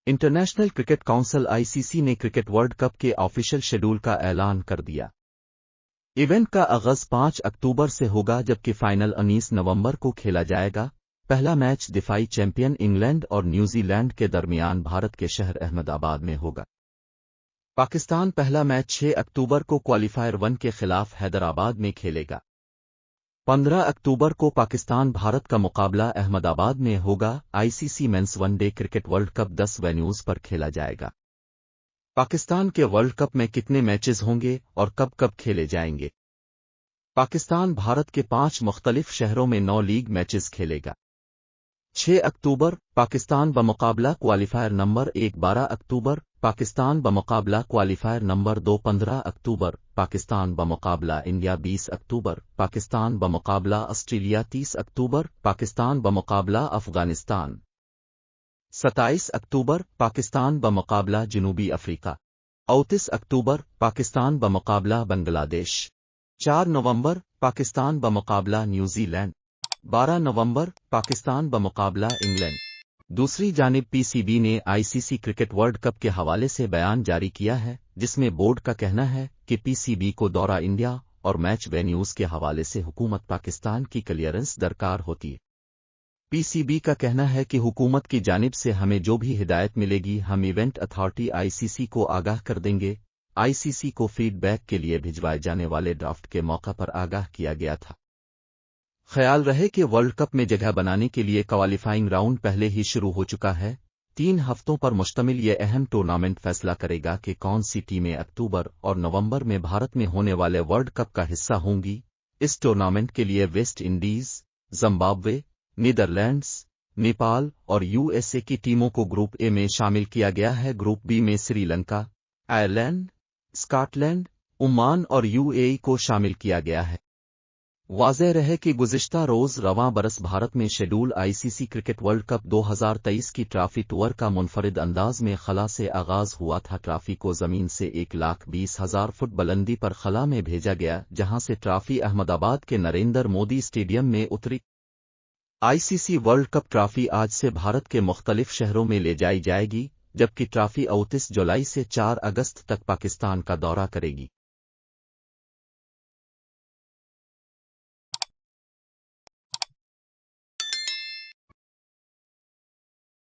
International cricket council ICC نے cricket world cup کے official schedule کا اعلان کر دیا۔ ایونٹ کا آغاز 5 اکتوبر سے ہوگا جبکہ فائنل 19 نومبر کو کھیلا جائے گا۔ پہلا میچ دفاعی چیمپئن انگلینڈ اور نیوزی لینڈ کے درمیان بھارت کے شہر احمد آباد میں ہوگا۔ پاکستان پہلا میچ 6 اکتوبر کو کوالیفائر 1 کے خلاف حیدرآباد میں کھیلے گا۔ 15 اکتوبر کو پاکستان بھارت کا مقابلہ احمد آباد میں ہوگا۔ ICC men's one day cricket world cup 10 venues پر کھیلا جائے گا۔ پاکستان کے ورلڈ کپ میں کتنے میچز ہوں گے اور کب کب کھیلے جائیں گے؟ پاکستان بھارت کے 5 مختلف شہروں میں 9 لیگ میچز کھیلے گا۔ 6 اکتوبر پاکستان بمقابلہ کوالیفائر نمبر 1 12 اکتوبر پاکستان بمقابلہ کوالیفائر نمبر 2 15 اکتوبر پاکستان بمقابلہ انڈیا 20 اکتوبر پاکستان بمقابلہ آسٹریلیا 30 اکتوبر پاکستان بمقابلہ افغانستان 27 اکتوبر پاکستان بمقابلہ جنوبی افریقہ 29 اکتوبر پاکستان بمقابلہ بنگلہ دیش 4 نومبر پاکستان بمقابلہ نیوزی لینڈ 12 نومبر پاکستان بمقابلہ انگلینڈ۔ دوسری جانب PCB نے ICC کرکٹ ورلڈ کپ کے حوالے سے بیان جاری کیا ہے جس میں بورڈ کا کہنا ہے کہ PCB کو دورہ انڈیا اور میچ وینیوز کے حوالے سے حکومت پاکستان کی کلیئرنس درکار ہوتی ہے۔ PCB کا کہنا ہے کہ حکومت کی جانب سے ہمیں جو بھی ہدایت ملے گی ہم ایونٹ اتھارٹی ICC کو آگاہ کر دیں گے۔ ICC کو فیڈ بیک کے لیے بھجوائے جانے والے ڈرافٹ کے موقع پر آگاہ کیا گیا تھا۔ خیال رہے کہ ورلڈ کپ میں جگہ بنانے کے لیے کوالیفائنگ راؤنڈ پہلے ہی شروع ہو چکا ہے۔ 3 ہفتوں پر مشتمل یہ اہم ٹورنامنٹ فیصلہ کرے گا کہ کون سی ٹیمیں اکتوبر اور نومبر میں بھارت میں ہونے والے ورلڈ کپ کا حصہ ہوں گی۔ اس ٹورنامنٹ کے لیے West Indies, Zimbabwe, Netherlands, Nepal اور USA کی ٹیموں کو گروپ A میں شامل کیا گیا ہے۔ گروپ B میں Sri Lanka, Ireland, Scotland, Oman اور UAE کو شامل کیا گیا ہے۔ واضح رہے کہ گزشتہ روز رواں برس بھارت میں schedule ICC cricket world cup 2023 کی ٹرافی ٹور کا منفرد انداز میں خلا سے آغاز ہوا تھا۔ ٹرافی کو زمین سے 1,20,000 فٹ بلندی پر خلا میں بھیجا گیا جہاں سے ٹرافی احمد آباد کے نریندر مودی اسٹیڈیم میں اتری۔ ICC ورلڈ کپ ٹرافی آج سے بھارت کے مختلف شہروں میں لے جائی جائے گی جبکہ ٹرافی 29 جولائی سے 4 اگست تک پاکستان کا دورہ کرے گی۔